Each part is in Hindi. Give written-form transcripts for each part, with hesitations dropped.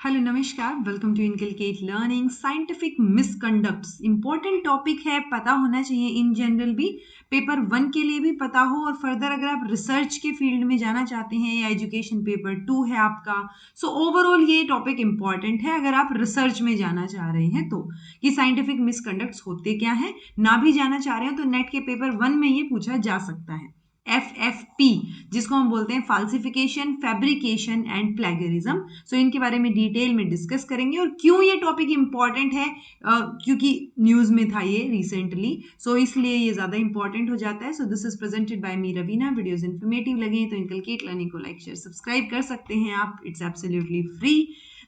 हेलो नमस्कार, welcome to inculcate learning. Scientific misconducts important topic है, पता होना चाहिए इन जनरल भी, पेपर 1 के लिए भी पता हो और फर्दर अगर आप रिसर्च के फील्ड में जाना चाहते हैं या एजुकेशन पेपर 2 है आपका, सो ओवरऑल ये टॉपिक इंपॉर्टेंट है अगर आप रिसर्च में जाना चाह रहे हैं तो, कि साइंटिफिक मिसकंडक्ट्स होते क्या हैं। ना भी जाना चाह रहे हो तो नेट के पेपर 1 में ये पूछा जा सकता है। FFP जिसको हम बोलते हैं फाल्सिफिकेशन, फैब्रिकेशन एंड प्लेगरिज्म। सो इनके बारे में डिटेल में डिस्कस करेंगे और क्यों ये टॉपिक इंपॉर्टेंट है, क्योंकि न्यूज में था ये रिसेंटली, सो इसलिए ये ज्यादा इंपॉर्टेंट हो जाता है। So this is presented by me Raveena. Videos informative लगे तो इनकलकेट लर्निंग को लाइक शेयर सब्सक्राइब कर सकते हैं आप, इट्स एब्सोल्युटली फ्री।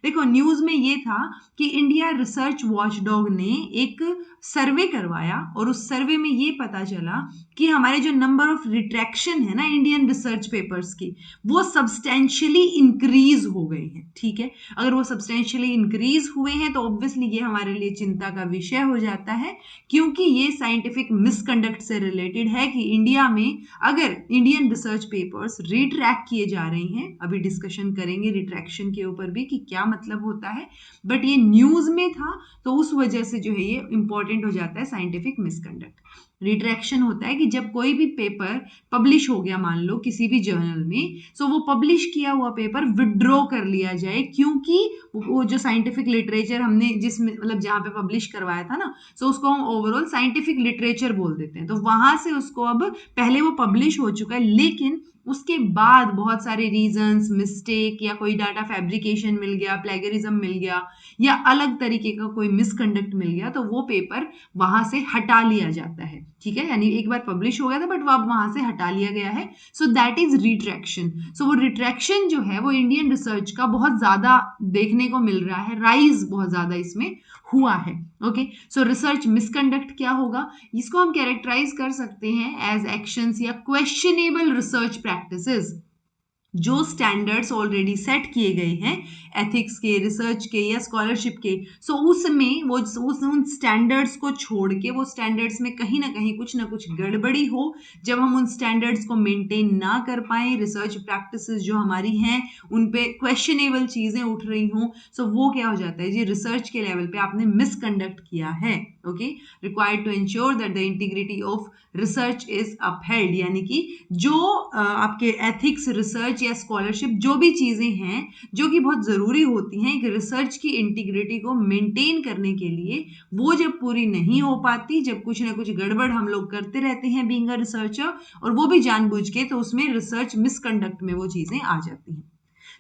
देखो न्यूज में ये था कि इंडिया रिसर्च वॉचडॉग ने एक सर्वे करवाया और उस सर्वे में ये पता चला कि हमारे जो नंबर ऑफ रिट्रैक्शन है ना इंडियन रिसर्च पेपर्स की, वो सब्सटेंशियली इंक्रीज हो गए हैं। ठीक है, अगर वो सब्सटेंशियली इंक्रीज हुए हैं तो ऑब्वियसली ये हमारे लिए चिंता का विषय हो जाता है, क्योंकि ये साइंटिफिक मिसकंडक्ट से रिलेटेड है कि इंडिया में अगर इंडियन रिसर्च पेपर्स रिट्रैक्ट किए जा रहे हैं, अभी डिस्कशन करेंगे रिट्रैक्शन के ऊपर भी कि क्या मतलब होता है, बट ये न्यूज में था तो उस वजह से जो है ये इंपॉर्टेंट हो जाता है साइंटिफिक मिसकंडक्ट। रिट्रैक्शन होता है कि जब कोई भी पेपर पब्लिश हो गया मान लो किसी भी जर्नल में, सो वो पब्लिश किया हुआ पेपर विड्रॉ कर लिया जाए, क्योंकि वो जो साइंटिफिक लिटरेचर हमने जिसमें मतलब जहाँ पे पब्लिश करवाया था ना, सो उसको हम ओवरऑल साइंटिफिक लिटरेचर बोल देते हैं। तो वहां से उसको अब पहले वो पब्लिश हो चुका है, लेकिन उसके बाद बहुत सारे रीजंस, मिस्टेक या कोई डाटा फैब्रिकेशन मिल गया, प्लेगरिज्म मिल गया या अलग तरीके का कोई मिसकंडक्ट मिल गया, तो वो पेपर वहां से हटा लिया जाता है। ठीक है, यानी एक बार पब्लिश हो गया था बट वो अब वहां से हटा लिया गया है। So that is retraction. So वो रिट्रैक्शन जो है वो इंडियन रिसर्च का बहुत ज्यादा देखने को मिल रहा है, राइज बहुत ज्यादा इसमें हुआ है। ओके, सो रिसर्च मिसकंडक्ट क्या होगा, इसको हम कैरेक्टराइज कर सकते हैं एज एक्शंस या क्वेश्चनेबल रिसर्च प्रैक्टिसेस जो स्टैंडर्ड्स ऑलरेडी सेट किए गए हैं एथिक्स के, रिसर्च के या स्कॉलरशिप के, सो उसमें वो उन स्टैंडर्ड्स को छोड़ के वो स्टैंडर्ड्स में कहीं ना कहीं कुछ ना कुछ गड़बड़ी हो, जब हम उन स्टैंडर्ड्स को मेंटेन ना कर पाए, रिसर्च प्रैक्टिसेस जो हमारी हैं उन पे क्वेश्चनेबल चीजें उठ रही हों, सो वो क्या हो जाता है जी, रिसर्च के लेवल पे आपने मिसकंडक्ट किया है। Okay, required to ensure that the integrity of research is upheld, यानी कि जो आपके एथिक्स, रिसर्च या स्कॉलरशिप जो भी चीजें हैं जो कि बहुत जरूरी होती हैं एक रिसर्च की इंटीग्रिटी को मेंटेन करने के लिए, वो जब पूरी नहीं हो पाती, जब कुछ ना कुछ गड़बड़ हम लोग करते रहते हैं बीइंग अ रिसर्चर, और वो भी जानबूझ के, तो उसमें रिसर्च मिसकंडक्ट में वो चीजें आ जाती हैं।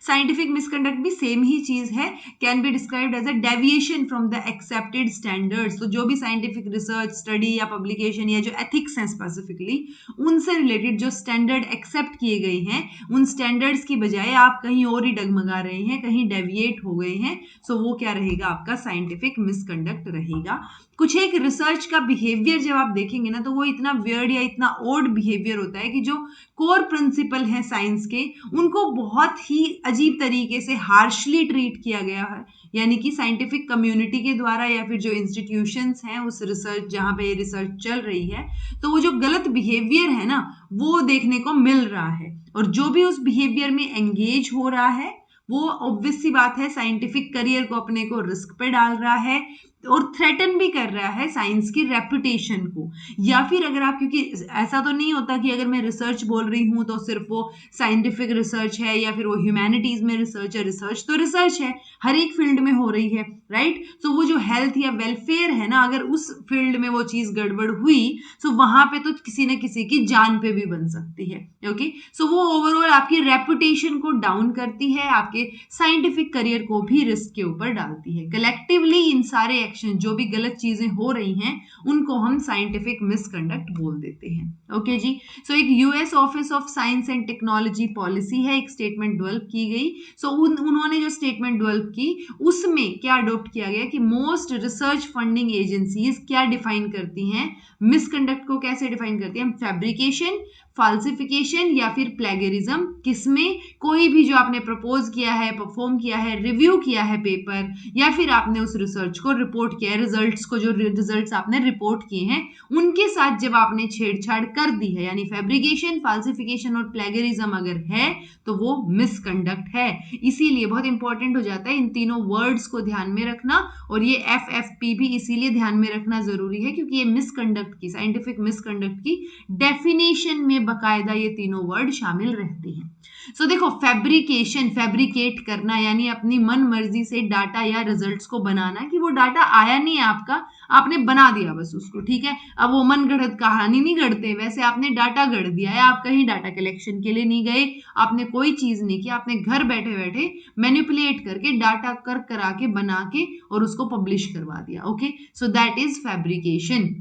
साइंटिफिक मिसकंडक्ट भी सेम ही चीज है, can be described as a deviation from the accepted standards. तो जो भी साइंटिफिक रिसर्च, स्टडी या पब्लिकेशन या जो एथिक्स हैं स्पेसिफिकली, उनसे रिलेटेड जो स्टैंडर्ड एक्सेप्ट किए गए हैं, उन स्टैंडर्ड्स की बजाय आप कहीं और ही डगमगा रहे हैं, कहीं डेविएट हो गए हैं, सो वो क्या रहेगा, आपका साइंटिफिक मिसकंडक्ट रहेगा। कुछ एक रिसर्च का बिहेवियर जब आप देखेंगे ना, तो वो इतना वियर्ड या इतना ओड बिहेवियर होता है कि जो कोर प्रिंसिपल है साइंस के, उनको बहुत ही अजीब तरीके से हार्शली ट्रीट किया गया है, यानी कि साइंटिफिक कम्युनिटी के द्वारा या फिर जो इंस्टीट्यूशंस हैं उस रिसर्च जहां पे रिसर्च चल रही है, तो वो जो गलत बिहेवियर है ना वो देखने को मिल रहा है, और जो भी उस बिहेवियर में एंगेज हो रहा है वो ऑब्वियस सी बात है साइंटिफिक करियर को अपने को रिस्क पे डाल रहा है और थ्रेटन भी कर रहा है साइंस की रेपुटेशन को। या फिर अगर आप, क्योंकि ऐसा तो नहीं होता कि अगर मैं रिसर्च बोल रही हूं तो सिर्फ वो साइंटिफिक रिसर्च है या फिर वो ह्यूमैनिटीज में रिसर्च है, रिसर्च तो रिसर्च है, हर एक फील्ड में हो रही है, राइट। तो वो जो हेल्थ या वेलफेयर है ना, अगर उस फील्ड में वो चीज गड़बड़ हुई तो वहां पे तो किसी न किसी की जान पे भी बन सकती है। ओके, सो वो ओवरऑल आपकी रेपुटेशन को डाउन करती है, आपके साइंटिफिक करियर को भी रिस्क के ऊपर डालती है। कलेक्टिवली इन सारे एक्शन जो भी गलत चीजें हो रही हैं उनको हम साइंटिफिक मिसकंडक्ट बोल देते हैं। ओके जी, सो एक US office of science and technology policy है, एक स्टेटमेंट डेवलप की गई। सो उन्होंने जो स्टेटमेंट डेवलप की उसमें क्या अडॉप्ट किया गया कि मोस्ट रिसर्च फंडिंग एजेंसीज क्या डिफाइन करती हैं मिसकंडक्ट को, कैसे डिफाइन करती हैं, फैब्रिकेशन, फाल्सिफिकेशन या फिर प्लेगरिज्म, किसमें कोई भी जो आपने प्रपोज किया है, परफॉर्म किया है, रिव्यू किया है पेपर, या फिर आपने उस रिसर्च को रिपोर्ट किया है, रिजल्ट्स को, जो रिजल्ट्स आपने रिपोर्ट किए हैं उनके साथ जब आपने छेड़छाड़ कर दी है, यानी फैब्रिकेशन, फाल्सिफिकेशन और प्लेगरिज्म अगर है तो वो मिसकंडक्ट है। इसीलिए बहुत इंपॉर्टेंट हो जाता है इन तीनों वर्ड्स को ध्यान में रखना, और ये FFP भी इसीलिए ध्यान में रखना जरूरी है क्योंकि ये मिसकंडक्ट की, साइंटिफिक मिसकंडक्ट की डेफिनेशन में बकायदा ये तीनों वर्ड शामिल रहते हैं। सो देखो, फैब्रिकेशन, फैब्रिकेट करना यानी अपनी मन मर्जी से डाटा या रिजल्ट्स को बनाना, कि वो डाटा आया नहीं है आपका, आपने बना दिया बस उसको, ठीक है। अब वो मन गढ़ंत कहानी नहीं गढ़ते, वैसे आपने डाटा गढ़ दिया है, आप कहीं डाटा कलेक्शन के लिए नहीं गए, आपने कोई चीज नहीं की, आपने घर बैठे बैठे मैनिपुलेट करके डाटा करा के बना के और उसको पब्लिश करवा दिया। Okay, so that is fabrication.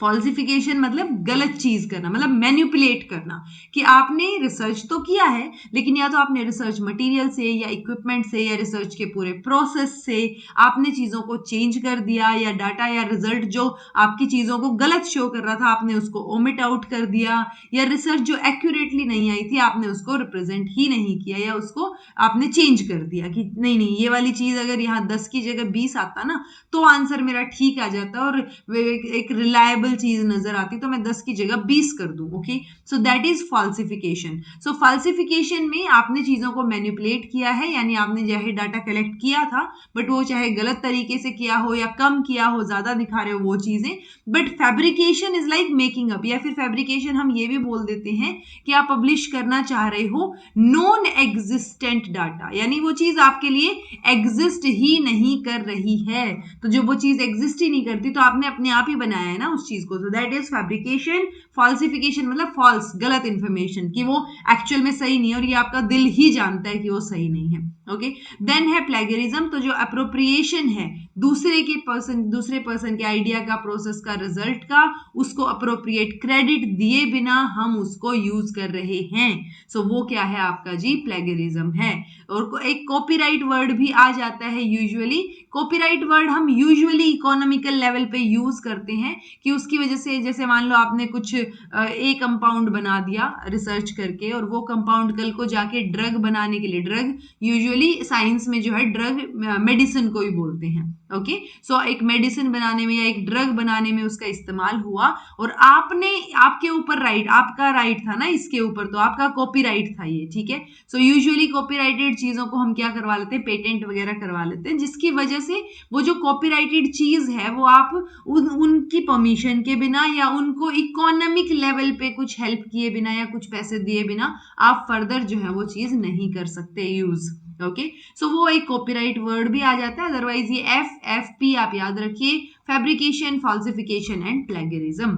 Falsification मतलब गलत चीज करना, मतलब मैनिपुलेट करना, कि आपने रिसर्च तो किया है लेकिन या तो आपने रिसर्च मटेरियल से या इक्विपमेंट से या रिसर्च के पूरे प्रोसेस से आपने चीजों को चेंज कर दिया, या डाटा या रिजल्ट जो आपकी चीजों को गलत शो कर रहा था आपने उसको ओमिट आउट कर दिया, या रिसर्च जो एक्यूरेटली नहीं आई थी आपने उसको रिप्रेजेंट ही नहीं किया, या उसको आपने चेंज कर दिया कि नहीं नहीं ये वाली चीज अगर यहाँ 10 की जगह 20 आता ना तो आंसर मेरा ठीक आ जाता और एक रिलायबल चीज नजर आती तो मैं 10 की जगह 20 कर दूं। Okay, so that is falsification. So falsification में आपने चीजों को मैनिपुलेट किया है, यानी आपने चाहे डाटा कलेक्ट किया था बट वो चाहे गलत तरीके से किया हो या कम किया हो, ज्यादा दिखा रहे हो वो चीजें। But fabrication is like making up, या फिर फैब्रिकेशन हम ये भी बोल देते हैं कि आप पब्लिश करना चाह रहे हो नॉन एग्जिस्टेंट डाटा, यानी वो चीज आपके लिए एग्जिस्ट ही नहीं कर रही है। तो जो वो चीज एग्जिस्ट ही नहीं करती तो आपने अपने आप ही बनाया है ना उस चीज को। सो दैट इज फैब्रिकेशन। फॉल्सिफिकेशन मतलब फॉल्स, गलत इंफॉर्मेशन, कि वो एक्चुअल में सही नहीं है और ये आपका दिल ही जानता है कि वो सही नहीं है। ओके, देन है प्लेगरिज्म, तो जो अप्रोप्रिएशन है दूसरे पर्सन के आइडिया का, प्रोसेस का, रिजल्ट का, उसको अप्रोप्रिएट क्रेडिट दिए बिना हम उसको यूज कर रहे हैं। सो वो क्या है आपका जी, प्लेगरिज्म है। और एक कॉपीराइट वर्ड भी आ जाता है यूजुअली। कॉपीराइट वर्ड हम यूजुअली इकोनॉमिकल लेवल पे यूज करते हैं कि उसकी वजह से, जैसे मान लो आपने कुछ एक कंपाउंड बना दिया रिसर्च करके और वो कंपाउंड कल को जाके ड्रग बनाने के लिए, ड्रग यूजुअली साइंस में जो है ड्रग मेडिसिन को ही बोलते हैं। ओके, सो एक मेडिसिन बनाने में या एक ड्रग बनाने में उसका इस्तेमाल हुआ और आपके ऊपर राइट, आपका राइट था ना इसके ऊपर, तो आपका कॉपीराइट था ये, ठीक है। सो यूजुअली कॉपीराइटेड चीजों को हम क्या करवा लेते हैं, पेटेंट वगैरह करवा लेते हैं, जिसकी वजह से वो जो कॉपीराइटेड चीज है वो आप उनकी परमिशन के बिना या उनको इकोनॉमिक लेवल पे कुछ हेल्प किए बिना या कुछ पैसे दिए बिना आप फर्दर जो है वो चीज नहीं कर सकते यूज। ओके, सो वो एक कॉपीराइट वर्ड भी आ जाता है। अदरवाइज ये FFP आप याद रखिए, फैब्रिकेशन, फॉल्सिफिकेशन एंड प्लेगरिज्म।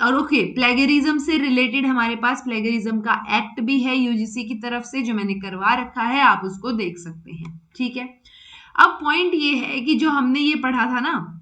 और ओके, प्लेगरिज्म से रिलेटेड हमारे पास प्लेगरिज्म का एक्ट भी है यूजीसी की तरफ से, जो मैंने करवा रखा है, आप उसको देख सकते हैं, ठीक है। अब पॉइंट ये है कि जो हमने ये पढ़ा था ना,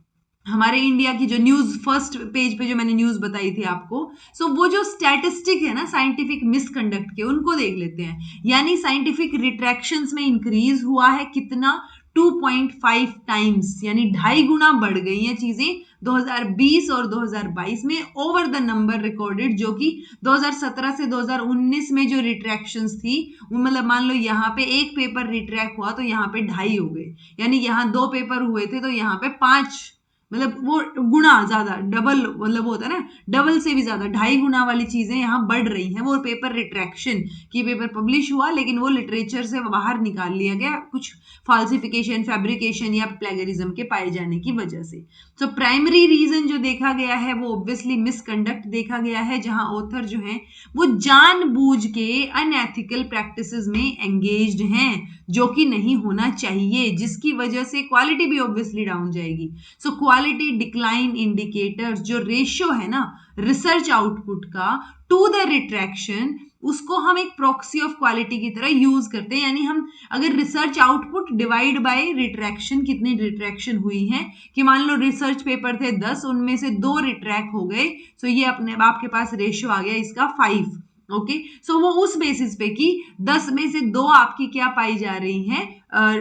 हमारे इंडिया की जो न्यूज फर्स्ट पेज पे जो मैंने न्यूज बताई थी आपको, सो वो जो स्टैटिस्टिक है ना साइंटिफिक मिसकंडक्ट के, उनको देख लेते हैं। यानी साइंटिफिक रिट्रैक्शंस में इंक्रीज हुआ है कितना, 2.5 टाइम्स, यानी 2.5 गुना बढ़ गई हैं चीजें 2020 और 2022 में ओवर द नंबर रिकॉर्डेड, जो कि 2017 से 2019 में जो रिट्रैक्शंस थी, मतलब मान लो यहाँ पे एक पेपर रिट्रैक्ट हुआ तो यहाँ पे 2.5 हो गए, यानी यहाँ 2 पेपर हुए थे तो यहाँ पे 5, मतलब वो गुना ज्यादा, डबल, मतलब होता है ना डबल से भी ज्यादा, 2.5 गुना वाली चीजें यहाँ बढ़ रही हैं। वो पेपर रिट्रैक्शन की, पेपर पब्लिश हुआ लेकिन वो लिटरेचर से बाहर निकाल लिया गया कुछ फॉल्सिफिकेशन, फैब्रिकेशन या प्लेगरिज्म के पाए जाने की वजह से। तो प्राइमरी रीजन जो देखा गया है वो ऑब्वियसली मिसकंडक्ट देखा गया है, जहां ऑथर जो है वो जानबूझ के अनएथिकल प्रैक्टिसेस में एंगेज्ड हैं, जो कि नहीं होना चाहिए, जिसकी वजह से क्वालिटी भी ऑब्वियसली डाउन जाएगी। सो क्वालिटी डिक्लाइन इंडिकेटर्स, जो रेशियो है ना रिसर्च आउटपुट का टू द रिट्रैक्शन, उसको हम एक प्रॉक्सी ऑफ क्वालिटी की तरह यूज करते हैं। यानी हम अगर research output divide by retraction, कितनी रिट्रैक्शन हुई है, कि मान लो रिसर्च पेपर थे 10, उनमें से 2 रिट्रैक्ट हो गए, सो ये अपने आपके पास रेशियो आ गया इसका 5। ओके, सो वो उस बेसिस पे कि 10 में से 2 आपकी क्या पाई जा रही हैं,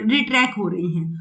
रिट्रैक्ट हो रही हैं।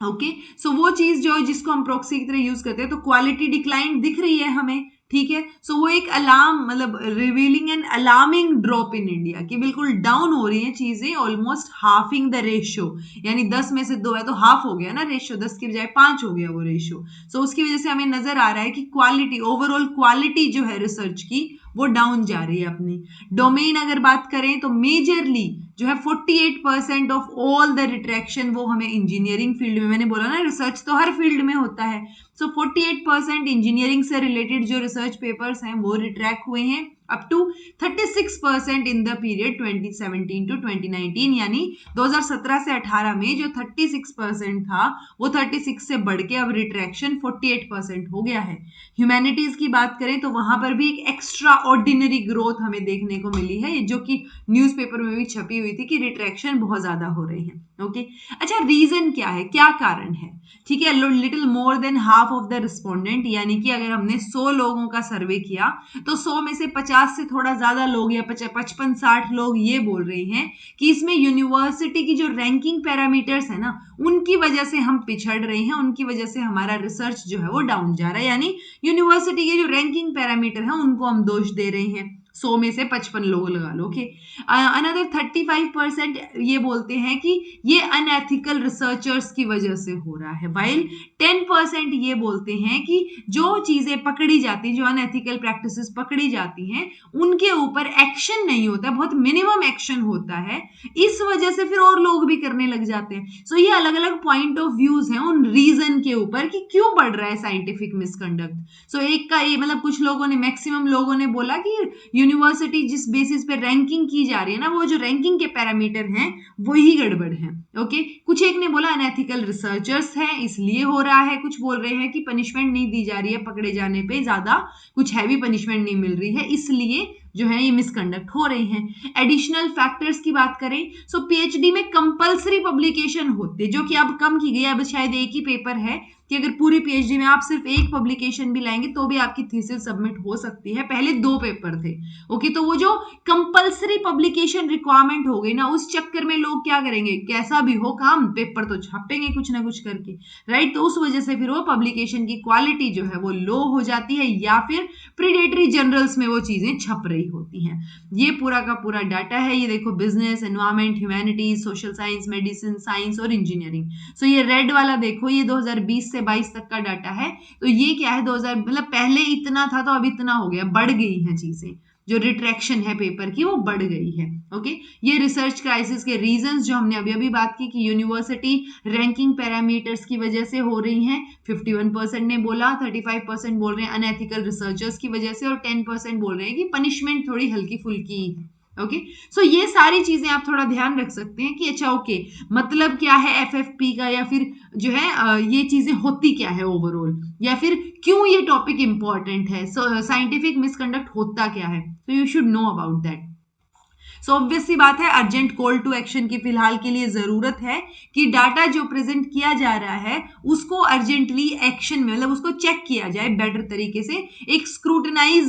ओके, सो वो चीज जो जिसको हम प्रॉक्सी की तरह यूज करते हैं, तो क्वालिटी डिक्लाइन दिख रही है हमें, ठीक है। सो वो एक अलार्म, मतलब revealing an alarming drop in India, कि बिल्कुल डाउन हो रही हैं चीजें, ऑलमोस्ट हाफिंग द रेशियो, यानी 10 में से 2 है तो हाफ हो गया ना रेशियो, 10 की बजाय 5 हो गया वो रेशियो। सो उसकी वजह से हमें नजर आ रहा है कि क्वालिटी, ओवरऑल क्वालिटी जो है रिसर्च की वो डाउन जा रही है अपनी। डोमेन अगर बात करें तो मेजरली जो है 48% ऑफ ऑल द रिट्रैक्शन वो हमें इंजीनियरिंग फील्ड में, मैंने बोला ना रिसर्च तो हर फील्ड में होता है, सो 48% इंजीनियरिंग से रिलेटेड जो रिसर्च पेपर्स हैं वो रिट्रैक्ट हुए हैं, up to 36% in the period 2017 to 2019, यानी 2017 से 18 में जो 36% था वो 36 से बढ़ के अब रिट्रैक्शन 48% हो गया है। ह्यूमैनिटीज की बात करें तो वहां पर भी एक एक्स्ट्रा ऑर्डिनरी ग्रोथ हमें देखने को मिली है, जो कि न्यूज़पेपर में भी छपी हुई थी कि रिट्रैक्शन बहुत ज्यादा हो रही है। ओके, अच्छा रीजन क्या है, क्या कारण है? ठीक है, little more than half of the respondent, यानी कि अगर हमने 100 लोगों का सर्वे किया तो 100 में से 50 से थोड़ा ज्यादा लोग या 55-60 लोग ये बोल रहे हैं कि इसमें यूनिवर्सिटी की जो रैंकिंग पैरामीटर्स है ना, उनकी वजह से हम पिछड़ रहे हैं, उनकी वजह से हमारा रिसर्च जो है वो डाउन जा रहा है, यानी यूनिवर्सिटी के जो रैंकिंग पैरामीटर है उनको हम दोष दे रहे हैं। 100 में से 55 लोग लगा लो। ओके, अनदर 35% ये बोलते हैं कि ये अनएथिकल रिसर्चर्स की वजह से हो रहा है, वाइल 10% ये बोलते हैं कि जो चीजें पकड़ी जाती, जो अनएथिकल प्रैक्टिसेस पकड़ी जाती हैं उनके ऊपर एक्शन नहीं होता, बहुत मिनिमम एक्शन होता है, इस वजह से फिर और लोग भी करने लग जाते हैं। सो ये अलग अलग पॉइंट ऑफ व्यूज हैं उन रीजन के ऊपर कि क्यों बढ़ रहा है साइंटिफिक मिसकंडक्ट। सो एक का ये मतलब कुछ लोगों ने, मैक्सिमम लोगों ने बोला कि यूनिवर्सिटी जिस बेसिस पे रैंकिंग की जा रही है ना, वो जो रैंकिंग के पैरामीटर हैं वो ही गड़बड़ है। ओके, कुछ एक ने बोला अनएथिकल रिसर्चर्स हैं इसलिए हो रहा है, कुछ बोल रहे हैं कि पनिशमेंट नहीं दी जा रही है, पकड़े जाने पे ज्यादा कुछ हैवी पनिशमेंट नहीं मिल रही है, इसलिए जो है ये मिसकंडक्ट हो रही हैं। एडिशनल फैक्टर्स की बात करें सो पीएचडी में कंपलसरी पब्लिकेशन होते, जो कि अब कम की गई है, अब शायद एक ही पेपर है कि अगर पूरी पीएचडी में आप सिर्फ एक पब्लिकेशन भी लाएंगे तो भी आपकी थीसिस सबमिट हो सकती है, पहले 2 पेपर थे। ओके, तो वो जो कंपलसरी पब्लिकेशन रिक्वायरमेंट हो गई ना, उस चक्कर में लोग क्या करेंगे, कैसा भी हो काम, पेपर तो छापेंगे कुछ ना कुछ करके, राइट। तो उस वजह से फिर वो पब्लिकेशन की क्वालिटी जो है वो लो हो जाती है, या फिर प्रीडेटरी जर्नल्स में वो चीजें छप रही होती हैं। ये पूरा का पूरा डाटा है, ये देखो business, environment, humanities, social science, medicine, science और इंजीनियरिंग। सो ये रेड वाला देखो, ये 2020 से 22 तक का डाटा है। तो ये क्या है, 2000 मतलब पहले इतना था तो अब इतना हो गया, बढ़ गई हैं चीजें, जो रिट्रैक्शन है पेपर की वो बढ़ गई है। ओके, ये रिसर्च क्राइसिस के रीजंस जो हमने अभी अभी बात की कि यूनिवर्सिटी रैंकिंग पैरामीटर्स की वजह से हो रही हैं, 51% ने बोला, 35% बोल रहे हैं अनएथिकल रिसर्चर्स की वजह से, और 10% बोल रहे हैं कि पनिशमेंट थोड़ी हल्की फुल्की है। ओके, सो ये सारी चीजें आप थोड़ा ध्यान रख सकते हैं कि अच्छा ओके मतलब क्या है एफएफपी का, या फिर जो है ये चीजें होती क्या है ओवरऑल, या फिर क्यों ये टॉपिक इंपॉर्टेंट है, साइंटिफिक मिसकंडक्ट होता क्या है, तो you should know about that. So obvious सी बात है, अर्जेंट कॉल टू एक्शन की फिलहाल के लिए जरूरत है कि डाटा जो प्रेजेंट किया जा रहा है उसको अर्जेंटली एक्शन में, मतलब उसको चेक किया जाए बेटर तरीके से, एक स्क्रूटनाइज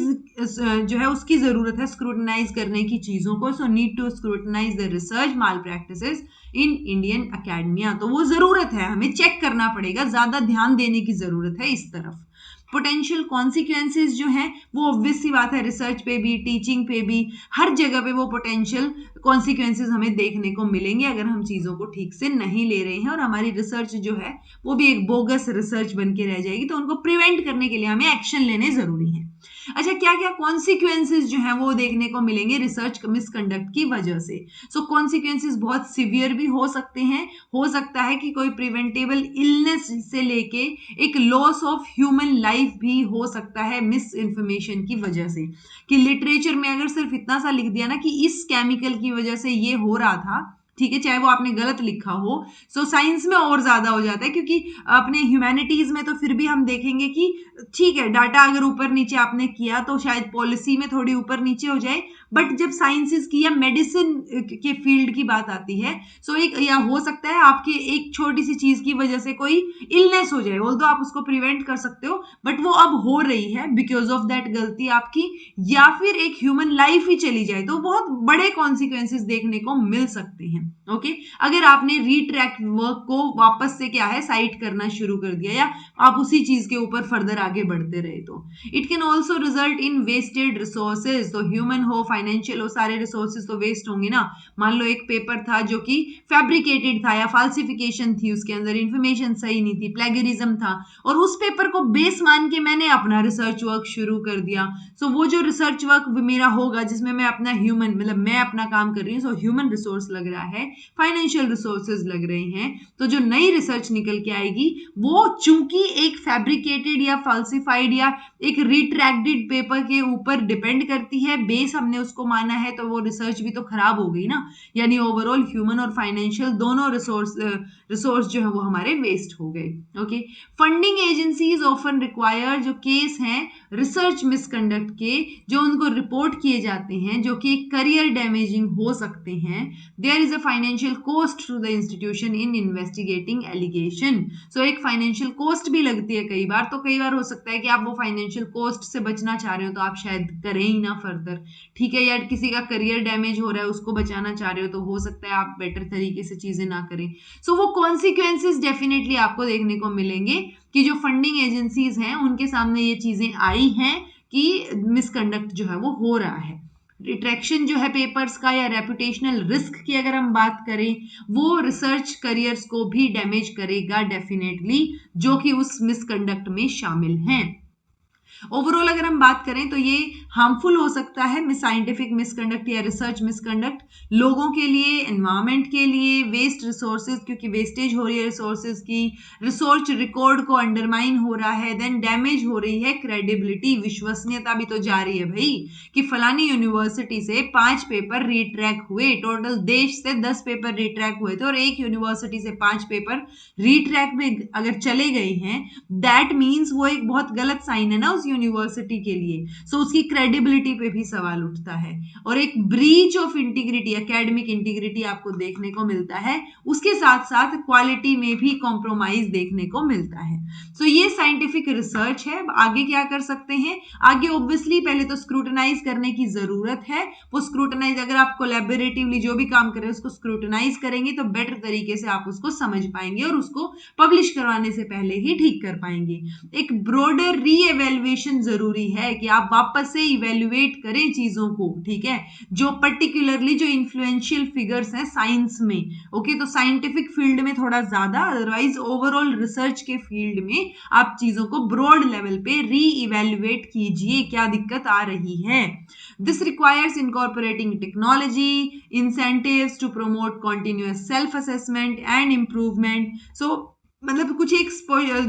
जो है उसकी जरूरत है, स्क्रूटनाइज करने की चीजों को। So need to scrutinise the research malpractices in Indian academia, तो वो जरूरत है, हमें चेक करना पड़ेगा, ज्यादा ध्यान देने की जरूरत है इस तरफ। पोटेंशियल कॉन्सिक्वेंसेज जो हैं वो ऑब्वियस सी बात है, रिसर्च पे भी, टीचिंग पे भी, हर जगह पे वो पोटेंशियल कॉन्सिक्वेंसेज हमें देखने को मिलेंगे अगर हम चीज़ों को ठीक से नहीं ले रहे हैं, और हमारी रिसर्च जो है वो भी एक बोगस रिसर्च बन के रह जाएगी। तो उनको प्रिवेंट करने के लिए हमें एक्शन लेने जरूरी है। अच्छा, क्या क्या कॉन्सिक्वेंसेज जो है वो देखने को मिलेंगे रिसर्च मिसकंडक्ट की वजह से? सो कॉन्सिक्वेंसेज बहुत सीवियर भी हो सकते हैं, हो सकता है कि कोई प्रिवेंटेबल इलनेस से लेके एक लॉस ऑफ ह्यूमन लाइफ भी हो सकता है मिस इन्फॉर्मेशन की वजह से, कि लिटरेचर में अगर सिर्फ इतना सा लिख दिया ना कि इस केमिकल की वजह से ये हो रहा था, ठीक है, चाहे वो आपने गलत लिखा हो। सो साइंस में और ज्यादा हो जाता है, क्योंकि अपने ह्यूमैनिटीज में तो फिर भी हम देखेंगे कि ठीक है डाटा अगर ऊपर नीचे आपने किया तो शायद पॉलिसी में थोड़ी ऊपर नीचे हो जाए, बट जब साइंसेस की या मेडिसिन के फील्ड की बात आती है, सो एक या हो सकता है आपकी एक छोटी सी चीज की वजह से कोई इलनेस हो जाए, ऑल्दो आप उसको प्रिवेंट कर सकते हो, बट वो अब हो रही है बिकॉज ऑफ दैट गलती आपकी, या फिर एक ह्यूमन लाइफ ही चली जाए, तो बहुत बड़े कॉन्सिक्वेंसेस देखने को मिल सकते हैं। ओके, अगर आपने रीट्रैक वर्क को वापस से क्या है साइट करना शुरू कर दिया, या आप उसी चीज के ऊपर फर्दर आगे बढ़ते रहे, तो it can also result in wasted resources. तो ह्यूमन हो, फाइनेंशियल हो, सारे रिसोर्सेज तो वेस्ट होंगे ना। मान लो एक पेपर था जो कि फैब्रिकेटेड था या फाल्सिफिकेशन थी, उसके अंदर इंफॉर्मेशन सही नहीं थी, प्लेगरिज्म था, और उस पेपर को बेस मान के मैंने अपना रिसर्च वर्क शुरू कर दिया। सो वो जो रिसर्च वर्क मेरा होगा जिसमें मैं अपना ह्यूमन मतलब मैं अपना काम कर रही हूँ, सो ह्यूमन रिसोर्स लग रहा है, फाइनेंशियल रिसोर्सेज लग रहे हैं, तो जो नई रिसर्च निकल के आएगी वो चूंकि एक फैब्रिकेटेड या फाल्सिफाइड या एक रिट्रैक्टेड पेपर के ऊपर डिपेंड करती है, बेस हमने उसको माना है, तो वो रिसर्च भी तो खराब हो गई ना, यानी ओवरऑल ह्यूमन और फाइनेंशियल दोनों रिसोर्स जो है वो हमारे वेस्ट हो गए। Okay, funding agencies often require, जो केस हैं रिसर्च मिसकंडक्ट के, जो उनको रिपोर्ट किए जाते हैं, जो कि करियर डैमेजिंग हो सकते हैं, there is a financial cost to the institution in investigating allegation. So एक फाइनेंशियल कॉस्ट भी लगती है कई बार, तो कई बार हो सकता है कि आप वो फाइनेंशियल कॉस्ट से बचना चाह रहे हो तो आप शायद करें ही ना फर्दर, ठीक है, या किसी का करियर डैमेज हो रहा है उसको बचाना चाह रहे हो तो हो सकता है आप बेटर तरीके से चीजें ना करें। सो वो कॉन्सिक्वेंसेस डेफिनेटली आपको देखने को मिलेंगे कि जो फंडिंग एजेंसीज हैं उनके सामने ये चीजें आई हैं कि मिसकंडक्ट जो है वो हो रहा है। रिट्रैक्शन जो है पेपर्स का या रेपुटेशनल रिस्क की अगर हम बात करें, वो रिसर्च करियर्स को भी डैमेज करेगा डेफिनेटली, जो कि उस मिसकंडक्ट में शामिल हैं। ओवरऑल अगर हम बात करें तो ये हार्मफुल हो सकता है साइंटिफिक मिसकंडक्ट या रिसर्च मिसकंडक्ट, लोगों के लिए, एनवायरमेंट के लिए, वेस्ट रिसोर्सेज क्योंकि वेस्टेज हो रही है रिसोर्सेज की, रिसर्च रिकॉर्ड को अंडरमाइन हो रहा है, देन डैमेज हो रही है क्रेडिबिलिटी, विश्वसनीयता भी तो जा रही है भाई, कि फलानी यूनिवर्सिटी से 5 पेपर रीट्रैक हुए, टोटल देश से 10 पेपर रीट्रैक हुए थे और एक यूनिवर्सिटी से 5 पेपर रीट्रैक में अगर चले गए हैं, दैट मीन्स वो एक बहुत गलत साइन है ना उस यूनिवर्सिटी के लिए। सो उसकी क्रेडिबिलिटी पे भी सवाल उठता है, और एक breach of integrity, academic integrity आपको देखने को मिलता है, उसके साथ साथ क्वालिटी में भी कॉम्प्रोमाइज देखने को मिलता है। सो ये साइंटिफिक रिसर्च है। आगे क्या कर सकते हैं, आगे ऑब्वियसली पहले तो स्क्रूटनाइज करने की जरूरत है। वो स्क्रूटनाइज अगर आप कोलैबोरेटिवली जो भी काम करें उसको स्क्रूटनाइज करेंगे तो बेटर तरीके से आप उसको समझ पाएंगे और उसको पब्लिश करवाने से पहले ही ठीक कर पाएंगे। एक ब्रॉडर रीएवैल्यूएशन जरूरी है कि आप वापस से इवेल्युएट करें चीजों को, ठीक है, जो पर्टिकुलरली जो इन्फ्लुएंशियल फिगर्स हैं साइंस में। ओके, तो साइंटिफिक फील्ड में थोड़ा ज्यादा, अदरवाइज ओवरऑल रिसर्च के फील्ड में आप चीजों को ब्रॉड लेवल पे री इवेल्युएट कीजिए, क्या दिक्कत आ रही है। This requires incorporating technology, incentives to promote continuous self assessment and improvement. So मतलब कुछ एक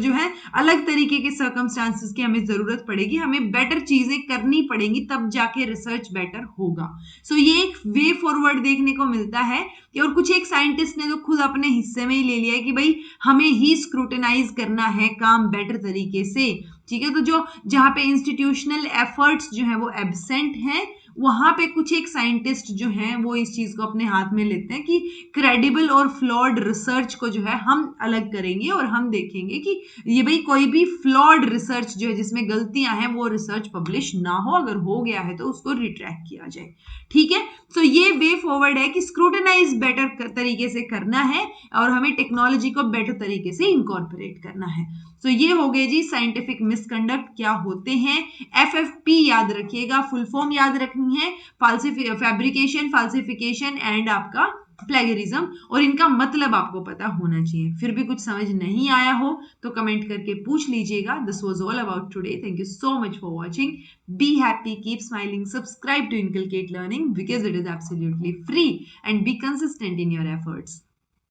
जो है अलग तरीके के सर्कमस्टांसेस की हमें जरूरत पड़ेगी, हमें बेटर चीजें करनी पड़ेंगी, तब जाके रिसर्च बेटर होगा। सो ये एक वे फॉरवर्ड देखने को मिलता है कि, और कुछ एक साइंटिस्ट ने तो खुद अपने हिस्से में ही ले लिया है कि भाई हमें ही स्क्रूटनाइज करना है काम बेटर तरीके से, ठीक है। तो जो जहां पे इंस्टीट्यूशनल एफर्ट्स जो है वो एब्सेंट हैं, वहां पे कुछ एक साइंटिस्ट जो हैं वो इस चीज को अपने हाथ में लेते हैं कि क्रेडिबल और फ्लॉड रिसर्च को जो है हम अलग करेंगे और हम देखेंगे कि ये भाई कोई भी फ्लॉड रिसर्च जो है जिसमें गलतियां हैं वो रिसर्च पब्लिश ना हो, अगर हो गया है तो उसको रिट्रैक्ट किया जाए, ठीक है। सो ये वे फॉरवर्ड है कि स्क्रूटनाइज बेटर तरीके से करना है और हमें टेक्नोलॉजी को बेटर तरीके से इंकॉर्पोरेट करना है। सो ये हो गए जी साइंटिफिक मिसकंडक्ट क्या होते हैं। FFP याद रखिएगा, फुल फॉर्म याद रखनी है, फैब्रिकेशन, फाल्सिफिकेशन एंड आपका प्लेगरिज्म, और इनका मतलब आपको पता होना चाहिए। फिर भी कुछ समझ नहीं आया हो तो कमेंट करके पूछ लीजिएगा। This was all about today, thank you so much for watching, be happy, keep smiling, subscribe to inculcate learning because it is absolutely free, and be consistent in your efforts.